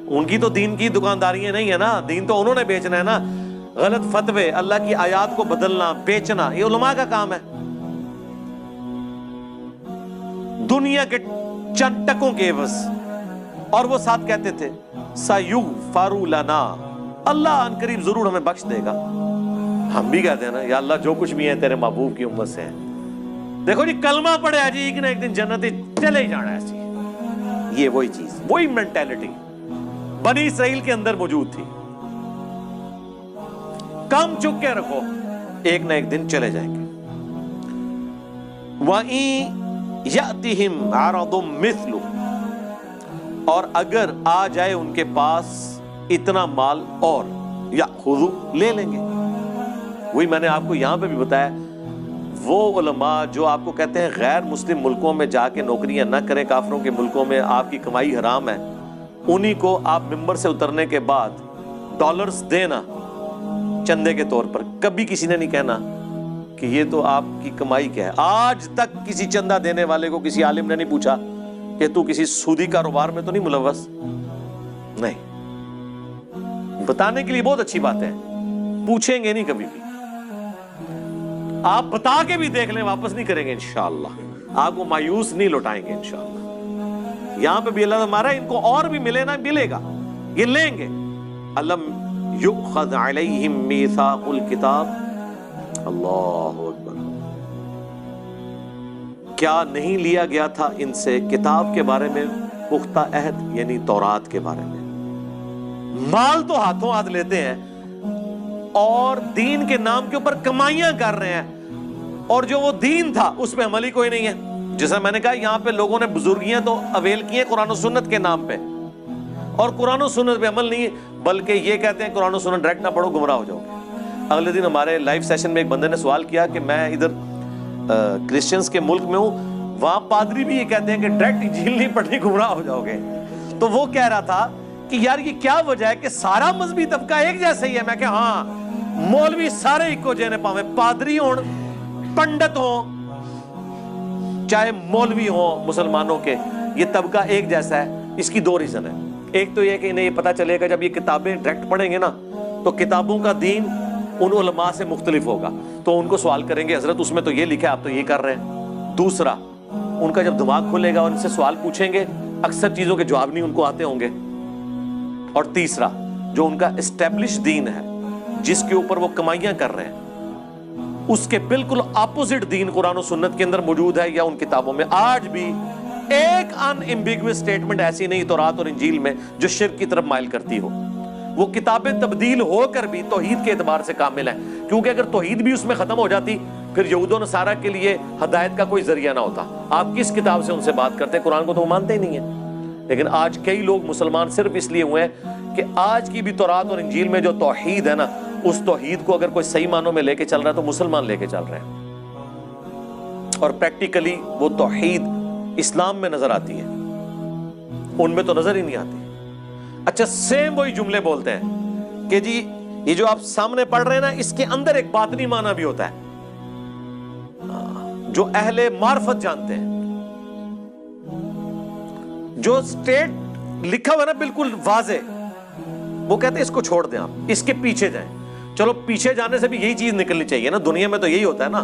ان کی تو دین کی دکانداریاں نہیں ہے نا، دین تو انہوں نے بیچنا ہے نا. غلط فتوے، اللہ کی آیات کو بدلنا، بیچنا، یہ علماء کا کام ہے. دنیا کے چند ٹکوں کے عوض. اور وہ ساتھ کہتے تھے سَيُغْفَرُ لَنَا، اللہ ان قریب ضرور ہمیں بخش دے گا. ہم بھی کہتے ہیں نا یا اللہ جو کچھ بھی ہے تیرے محبوب کی امت سے ہے. دیکھو جی کلمہ پڑھے جی ایک نہ ایک دن جنت چلے ہی جانا ہے. یہ وہی چیز، وہی مینٹیلٹی بنی اسرائیل کے اندر موجود تھی. کم چک کے رکھو، ایک نہ ایک دن چلے جائیں گے. وَإِن يَأْتِهِمْ عَرَضٌ مِثْلُهُ، اور اگر آ جائے ان کے پاس اتنا مال اور یأخذوا لے لیں گے. وہی میں نے آپ کو یہاں پہ بھی بتایا, وہ علماء جو آپ کو کہتے ہیں غیر مسلم ملکوں میں جا کے نوکریاں نہ کریں, کافروں کے ملکوں میں آپ کی کمائی حرام ہے, انہی کو آپ ممبر سے اترنے کے بعد ڈالرز دینا چندے کے طور پر. کبھی کسی نے نہیں کہنا کہ یہ تو آپ کی کمائی کیا ہے. آج تک کسی چندہ دینے والے کو کسی عالم نے نہیں پوچھا کہ تو کسی سودی کاروبار میں تو نہیں ملوث. نہیں, بتانے کے لیے بہت اچھی بات ہے, پوچھیں گے نہیں کبھی بھی. آپ بتا کے بھی دیکھ لیں, واپس نہیں کریں گے انشاءاللہ, آپ کو مایوس نہیں لوٹائیں گے انشاءاللہ. یہاں پہ بھی اللہ ہمارا ان کو اور بھی ملے نہ ملے گا, یہ لیں گے. الم یؤخذ علیہم میثاق الکتاب, اللہ اکبر, کیا نہیں لیا گیا تھا ان سے کتاب کے بارے میں پختہ عہد, یعنی تورات کے بارے میں. مال تو ہاتھوں ہاتھ لیتے ہیں اور دین کے نام کے اوپر کمائیاں کر رہے ہیں, اور جو وہ دین تھا اس پہ عمل ہی کوئی نہیں ہے. جیسا میں نے کہا یہاں پہ لوگوں نے بزرگیاں تو اویل کی ہیں قرآن و سنت کے نام پہ, اور قرآن و سنت پہ عمل نہیں ہے, بلکہ یہ کہتے ہیں قرآن و سنت ڈائریکٹ نہ پڑھو گمراہ ہو جاؤ گے. اگلے دن ہمارے لائیو سیشن میں ایک بندے نے سوال کیا کہ میں ادھر کرسچنز کے ملک میں ہوں, وہاں پادری بھی یہ کہتے ہیں کہ ڈائریکٹ انجیل نہیں پڑھنی گمراہ ہو جاؤ گے. تو وہ کہہ رہا تھا کہ یار یہ کیا وجہ ہے کہ سارا مذہبی طبقہ ایک جیسا ہی ہے. میں کہ ہاں, مولوی سارے ایکو جینے پاویں, پادری ہون, پنڈت ہوں, چاہے مولوی ہوں مسلمانوں کے, یہ طبقہ ایک جیسا ہے. اس کی دو ریزن ہے. ایک تو یہ کہ انہیں یہ پتا چلے گا جب یہ کتابیں ڈائریکٹ پڑھیں گے نا تو کتابوں کا دین ان علماء سے مختلف ہوگا, تو ان کو سوال کریں گے حضرت اس میں تو یہ لکھا ہے آپ تو یہ کر رہے ہیں. دوسرا, ان کا جب دماغ کھلے گا اور ان سے سوال پوچھیں گے اکثر چیزوں کے جواب نہیں ان کو آتے ہوں گے. اور تیسرا, جو ان کا اسٹیبلش دین ہے جس کے اوپر وہ کمائیاں کر رہے ہیں, اس کے بالکل اپوزٹ دین قرآن و سنت کے اندر موجود ہے یا ان کتابوں میں. آج بھی ایک ان ایمبیگوس سٹیٹمنٹ ایسی نہیں تورات اور انجیل میں جو شرک کی طرف مائل کرتی ہو. وہ کتابیں تبدیل ہو کر بھی توحید کے اعتبار سے کامل ہیں, کیونکہ اگر توحید بھی اس میں ختم ہو جاتی پھر یہود و نصارہ کے لیے ہدایت کا کوئی ذریعہ نہ ہوتا. آپ کس کتاب سے ان سے بات کرتے, قرآن کو تو وہ مانتے ہی نہیں ہیں. لیکن آج کئی لوگ مسلمان صرف اس لیے ہوئے ہیں کہ آج کی بھی تورات اور انجیل میں جو توحید ہے نا, اس توحید کو اگر کوئی صحیح معنوں میں لے کے چل رہا ہے تو مسلمان لے کے چل رہے ہیں, اور پریکٹیکلی وہ توحید اسلام میں نظر آتی ہے, ان میں تو نظر ہی نہیں آتی. اچھا, سیم وہی جملے بولتے ہیں کہ جی یہ جو آپ سامنے پڑھ رہے ہیں نا اس کے اندر ایک باطنی معنی بھی ہوتا ہے جو اہل معرفت جانتے ہیں. جو سٹیٹ لکھا ہوا نا بالکل واضح, وہ کہتے ہیں اس کو چھوڑ دیں, آپ اس کے پیچھے جائیں. چلو پیچھے جانے سے بھی یہی چیز نکلنی چاہیے نا, دنیا میں تو یہی ہوتا ہے نا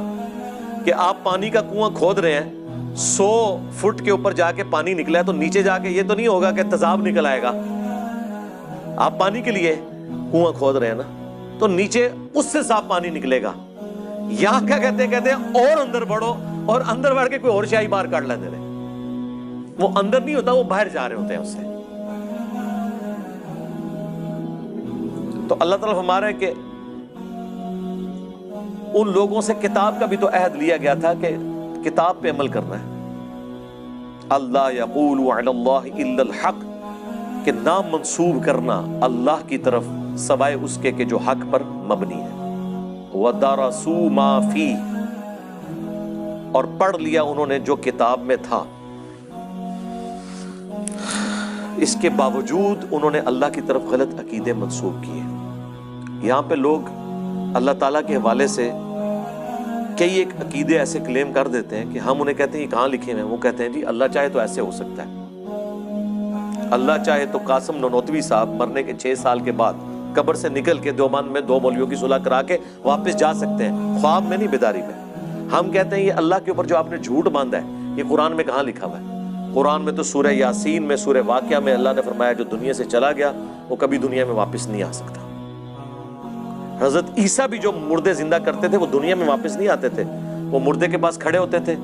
کہ آپ پانی کا کنواں کھود رہے ہیں, 100 فٹ کے اوپر جا کے پانی نکلا ہے تو نیچے جا کے یہ تو نہیں ہوگا کہ تیزاب نکل آئے گا. آپ پانی کے لیے کنواں کھود رہے ہیں نا تو نیچے اس سے صاف پانی نکلے گا. یہاں کیا کہتے ہیں اور اندر بڑھو, اور اندر بڑھ کے کوئی اور شاہی باہر کاٹ لیتے رہے. وہ اندر نہیں ہوتا, وہ باہر جا رہے ہوتے ہیں اس سے. تو اللہ تعالیٰ ہمارا ہے کہ ان لوگوں سے کتاب کا بھی تو عہد لیا گیا تھا کہ کتاب پہ عمل کرنا ہے. اللہ یقول علی اللہ الا الحق, کہ نام منسوب کرنا اللہ کی طرف سوائے اس کے کہ جو حق پر مبنی ہے. وَدَرَسُوا مَا فِيهِ, اور پڑھ لیا انہوں نے جو کتاب میں تھا. اس کے باوجود انہوں نے اللہ کی طرف غلط عقیدے منسوب کیے. یہاں پہ لوگ اللہ تعالیٰ کے حوالے سے کئی ایک عقیدے ایسے کلیم کر دیتے ہیں کہ ہم انہیں کہتے ہیں یہ کہاں لکھے ہوئے ہیں. وہ کہتے ہیں جی اللہ چاہے تو ایسے ہو سکتا ہے, اللہ چاہے تو قاسم نانوتوی صاحب مرنے کے 6 سال کے بعد قبر سے نکل کے دیوبند میں 2 مولویوں کی صلح کرا کے واپس جا سکتے ہیں, خواب میں نہیں بیداری میں. ہم کہتے ہیں یہ اللہ کے اوپر جو آپ نے جھوٹ باندھا ہے یہ قرآن میں کہاں لکھا ہوا ہے. قرآن میں تو سورہ یاسین میں, سورہ واقعہ میں اللہ نے فرمایا جو دنیا سے چلا گیا وہ کبھی دنیا میں واپس نہیں آ سکتا. حضرت عیسیٰ بھی جو مردے زندہ کرتے تھے وہ دنیا میں واپس نہیں آتے تھے, وہ مردے کے پاس کھڑے ہوتے تھے,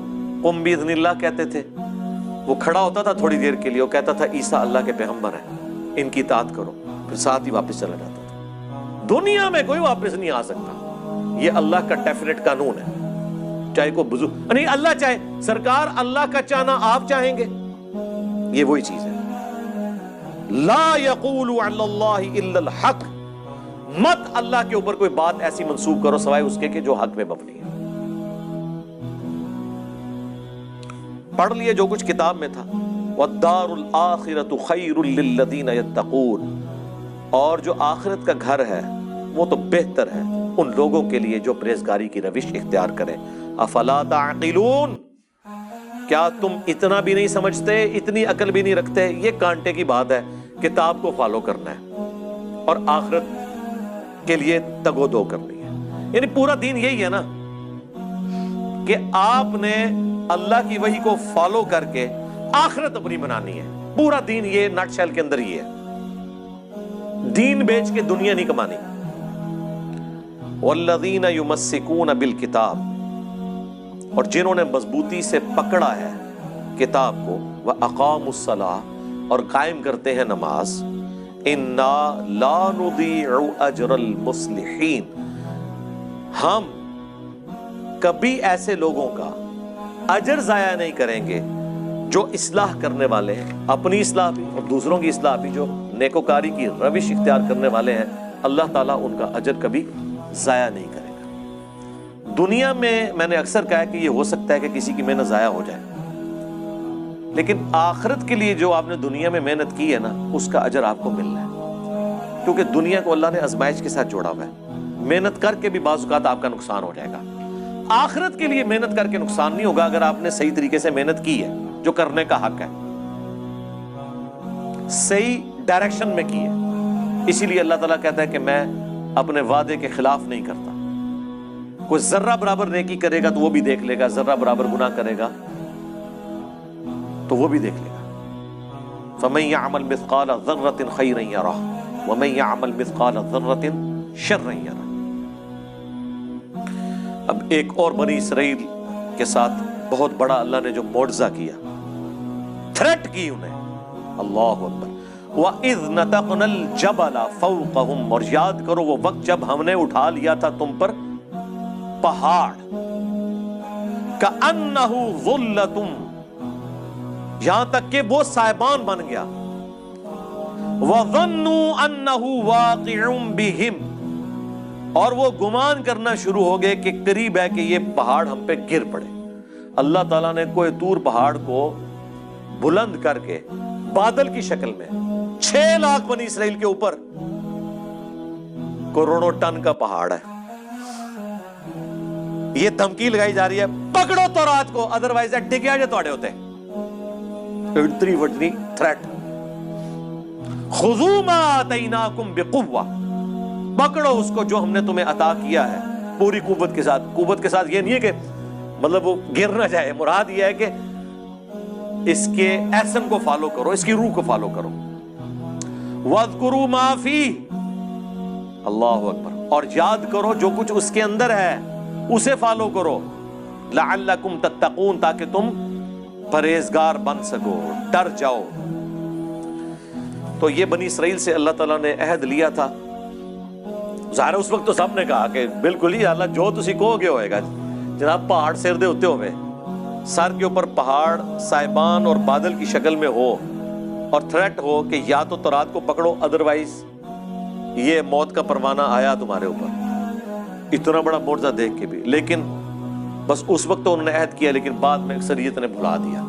قم باذن اللہ کہتے تھے, وہ کھڑا ہوتا تھا تھوڑی دیر کے لیے, وہ کہتا تھا عیسیٰ اللہ کے پیغمبر ہیں, ان کی اطاعت کرو, پھر ساتھ ہی واپس چلا جاتا تھا. دنیا میں کوئی واپس نہیں آ سکتا, یہ اللہ کا ڈیفینیٹ قانون ہے. چاہے کوئی بزرگ نہیں, اللہ چاہے, سرکار اللہ کا چاہنا آپ چاہیں گے, یہ وہی چیز ہے. لا یقول علی اللہ الا الحق, مت اللہ کے اوپر کوئی بات ایسی منسوب کرو سوائے اس کے کہ جو حق میں مبنی ہے. پڑھ لیے جو کچھ کتاب میں تھا. وَالدَّارُ الْآخِرَةُ خَيْرٌ لِّلَّذِينَ يَتَّقُونَ، اور جو آخرت کا گھر ہے وہ تو بہتر ہے ان لوگوں کے لیے جو پرہیزگاری کی روش اختیار کریں. افلا تعقلون، کیا تم اتنا بھی نہیں سمجھتے، اتنی عقل بھی نہیں رکھتے؟ یہ کانٹے کی بات ہے، کتاب کو فالو کرنا ہے اور آخرت کے لیے تگ و دو کرنی ہے. یعنی پورا دین یہی ہے نا کہ آپ نے اللہ کی وحی کو فالو کر کے آخرت اپنی بنانی ہے. پورا دین یہ نٹ شیل کے اندر ہی ہے. دین بیچ کے دنیا نہیں کمانی. والذین یمسکون بالکتاب، اور جنہوں نے مضبوطی سے پکڑا ہے کتاب کو، واقاموا الصلاۃ، اور قائم کرتے ہیں نماز. انا لا نضیع اجر المصلحین، ہم کبھی ایسے لوگوں کا اجر ضائع نہیں کریں گے جو اصلاح کرنے والے ہیں، اپنی اصلاح بھی اور دوسروں کی اصلاح بھی، جو نیکوکاری کی روش اختیار کرنے والے ہیں. اللہ تعالیٰ ان کا اجر کبھی ضائع نہیں کرے گا. دنیا میں نے اکثر کہا ہے کہ یہ ہو سکتا ہے کہ کسی کی محنت ضائع ہو جائے، لیکن آخرت کے لیے جو آپ نے دنیا میں محنت کی ہے نا، اس کا اجر آپ کو ملنا ہے. کیونکہ دنیا کو اللہ نے آزمائش کے ساتھ جوڑا ہوا ہے. محنت کر کے بھی بعض اوقات آپ کا نقصان ہو جائے گا. آخرت کے لیے محنت کر کے نقصان نہیں ہوگا اگر آپ نے صحیح طریقے سے محنت کی ہے، جو کرنے کا حق ہے، صحیح ڈائریکشن میں کی ہے. اسی لیے اللہ تعالیٰ کہتا ہے کہ میں اپنے وعدے کے خلاف نہیں کرتا. کوئی ذرہ برابر نیکی کرے گا تو وہ بھی دیکھ لے گا، ذرہ برابر گناہ کرے گا تو وہ بھی دیکھ لے گا. فَمَن يَعْمَلْ مِثْقَالَ ذَرَّةٍ خَيْرًا يَرَهُ وَمَن يَعْمَلْ مِثْقَالَ ذَرَّةٍ شَرًّا يَرَهُ. اب ایک اور بنی اسرائیل کے ساتھ بہت بڑا اللہ نے جو معجزہ کیا، تھریٹ کی انہیں. اللہ اکبر. وَإِذْ نَتَقْنَا الْجَبَلَ فَوْقَهُمْ، اور یاد کرو وہ وقت جب ہم نے اٹھا لیا تھا تم پر پہاڑ، كَأَنَّهُ ظُلَّةٌ، یہاں تک کہ وہ سائبان بن گیا. وَظَنُّوا أَنَّهُ وَاقِعٌ بِهِمْ، اور وہ گمان کرنا شروع ہو گئے کہ قریب ہے کہ یہ پہاڑ ہم پہ گر پڑے. اللہ تعالیٰ نے کوہ طور پہاڑ کو بلند کر کے بادل کی شکل میں 6 لاکھ بنی اسرائیل کے اوپر کروڑوں ٹن کا پہاڑ ہے. یہ دھمکی لگائی جا رہی ہے پکڑو تورات کو، ادروائز ڈگیا جو توڑے ہوتے. اڑتری وٹری تھریٹ. خذوا ما آتیناکم بقوہ، پکڑو اس کو جو ہم نے تمہیں عطا کیا ہے پوری قوت کے ساتھ. قوت کے ساتھ یہ نہیں ہے کہ مطلب وہ گر نہ جائے، مراد یہ ہے کہ اس کے ایسن کو فالو کرو، اس کی روح کو فالو کرو. وَاذْكُرُوا مَا فِيهِ، اللہ اکبر، اور یاد کرو جو کچھ اس کے اندر ہے اسے فالو کرو. لَعَلَّكُمْ تَتَّقُونَ، تاکہ تم پرہیزگار بن سکو، ڈر جاؤ. تو یہ بنی اسرائیل سے اللہ تعالیٰ نے عہد لیا تھا. ظاہر اس وقت تو سب نے کہا کہ بالکل ہی اللہ جو تسی کہو گے ہوئے گا. جناب پہاڑ سر دے ہوتے ہوئے، سر کے اوپر پہاڑ سائبان اور بادل کی شکل میں ہو، اور تھریٹ ہو کہ یا تو تورات کو پکڑو ادروائز یہ موت کا پروانہ آیا تمہارے اوپر. اتنا بڑا معجزہ دیکھ کے بھی، لیکن بس اس وقت تو انہوں نے عہد کیا، لیکن بعد میں اکثریت نے بھلا دیا.